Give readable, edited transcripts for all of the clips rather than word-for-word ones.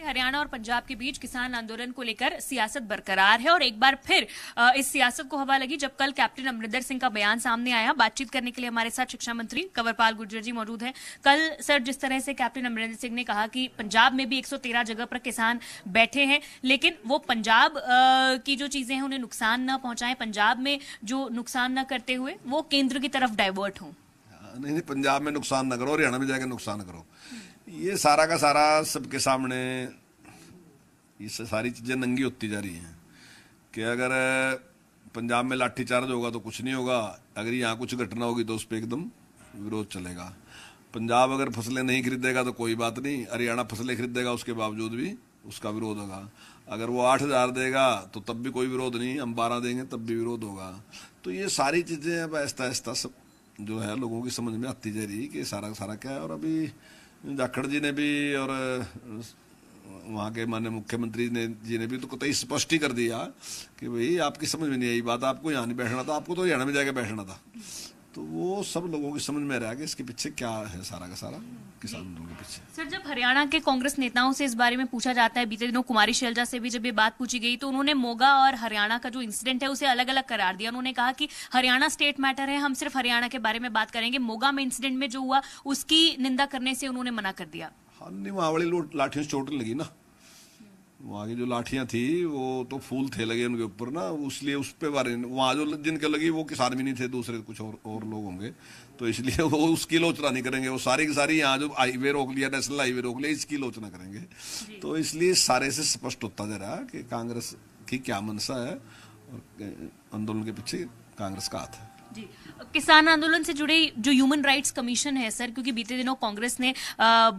हरियाणा और पंजाब के बीच किसान आंदोलन को लेकर सियासत बरकरार है और एक बार फिर इस सियासत को हवा लगी जब कल कैप्टन अमरिंदर सिंह का बयान सामने आया। बातचीत करने के लिए हमारे साथ शिक्षा मंत्री कंवरपाल गुर्जर जी मौजूद हैं। कल सर जिस तरह से कैप्टन अमरिंदर सिंह ने कहा कि पंजाब में भी 113 जगह पर किसान बैठे हैं, लेकिन वो पंजाब की जो चीजें हैं उन्हें नुकसान न पहुंचाएं, पंजाब में जो नुकसान न करते हुए वो केंद्र की तरफ डाइवर्ट हों। नहीं, पंजाब में नुकसान न करो, हरियाणा में जाकर नुकसान करो। ये सारा का सारा सबके सामने ये सारी चीजें नंगी होती जा रही हैं कि अगर पंजाब में लाठीचार्ज होगा तो कुछ नहीं होगा, अगर यहाँ कुछ घटना होगी तो उस पर एकदम विरोध चलेगा। पंजाब अगर फसलें नहीं खरीदेगा तो कोई बात नहीं, हरियाणा फसलें खरीदेगा उसके बावजूद भी उसका विरोध होगा। अगर वो 8,000 देगा तो तब भी कोई विरोध नहीं, हम 12 देंगे तब भी विरोध होगा। तो ये सारी चीजें अब आहिस्ता आहिस्ता सब जो है लोगों की समझ में आती जा रही है कि सारा सारा क्या है। और अभी जाखड़ जी ने भी और वहाँ के माननीय मुख्यमंत्री जी ने भी तो कतई स्पष्ट ही कर दिया कि भाई आपकी समझ में नहीं आई बात, आपको यहाँ नहीं बैठना था, आपको तो हरियाणा में जाके बैठना था। तो वो सब लोगों की समझ में रहा कि इसके पीछे क्या है, सारा का सारा किसान आंदोलन के पीछे। सर, जब हरियाणा के कांग्रेस नेताओं से इस बारे में पूछा जाता है, बीते दिनों कुमारी शैलजा से भी जब ये बात पूछी गई तो उन्होंने मोगा और हरियाणा का जो इंसिडेंट है उसे अलग अलग करार दिया। उन्होंने कहा कि हरियाणा स्टेट मैटर है, हम सिर्फ हरियाणा के बारे में बात करेंगे। मोगा में इंसिडेंट में जो हुआ उसकी निंदा करने से उन्होंने मना कर दिया। हाँ, नहीं, वहाँ वाली लाठियों से चोट लगी ना, वहाँ की जो लाठियां थी वो तो फूल थे लगे उनके ऊपर ना, इसलिए उस पे बारे वहाँ जो जिनके लगी वो किसान भी नहीं थे, दूसरे कुछ और लोग होंगे, तो इसलिए वो उसकी आलोचना नहीं करेंगे। वो सारी की सारी यहाँ जो हाईवे रोक लिया, नेशनल हाईवे रोक लिया, इसकी आलोचना करेंगे। तो इसलिए सारे से स्पष्ट होता जा रहा कि कांग्रेस की क्या मंशा है और आंदोलन के पीछे कांग्रेस का हाथ है। जी, किसान आंदोलन से जुड़े जो ह्यूमन राइट्स कमीशन है सर, क्योंकि बीते दिनों कांग्रेस ने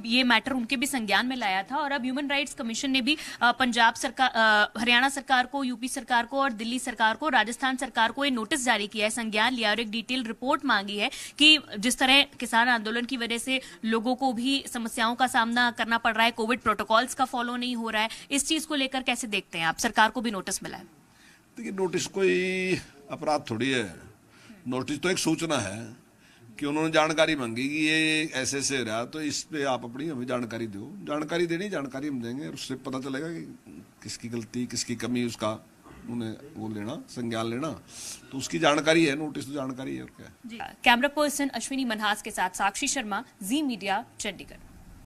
ये मैटर उनके भी संज्ञान में लाया था और अब ह्यूमन राइट्स कमीशन ने भी पंजाब सरकार, हरियाणा सरकार को, यूपी सरकार को और दिल्ली सरकार को, राजस्थान सरकार को ये नोटिस जारी किया है, संज्ञान लिया और एक डिटेल रिपोर्ट मांगी है कि जिस तरह किसान आंदोलन की वजह से लोगों को भी समस्याओं का सामना करना पड़ रहा है, कोविड प्रोटोकॉल्स का फॉलो नहीं हो रहा है, इस चीज को लेकर कैसे देखते हैं आप? सरकार को भी नोटिस मिला है। देखिए, नोटिस कोई अपराध थोड़ी है, नोटिस तो एक सूचना है कि उन्होंने जानकारी मांगी कि ये ऐसे ऐसे रहा, तो इस पे आप अपनी हमें जानकारी दो। जानकारी देनी, जानकारी हम देंगे और उससे पता चलेगा कि किसकी गलती, किसकी कमी, उसका उन्हें वो लेना, संज्ञान लेना, तो उसकी जानकारी है। नोटिस तो जानकारी है और क्या है। कैमरा पर्सन अश्विनी मनहास के साथ साक्षी शर्मा, जी मीडिया, चंडीगढ़।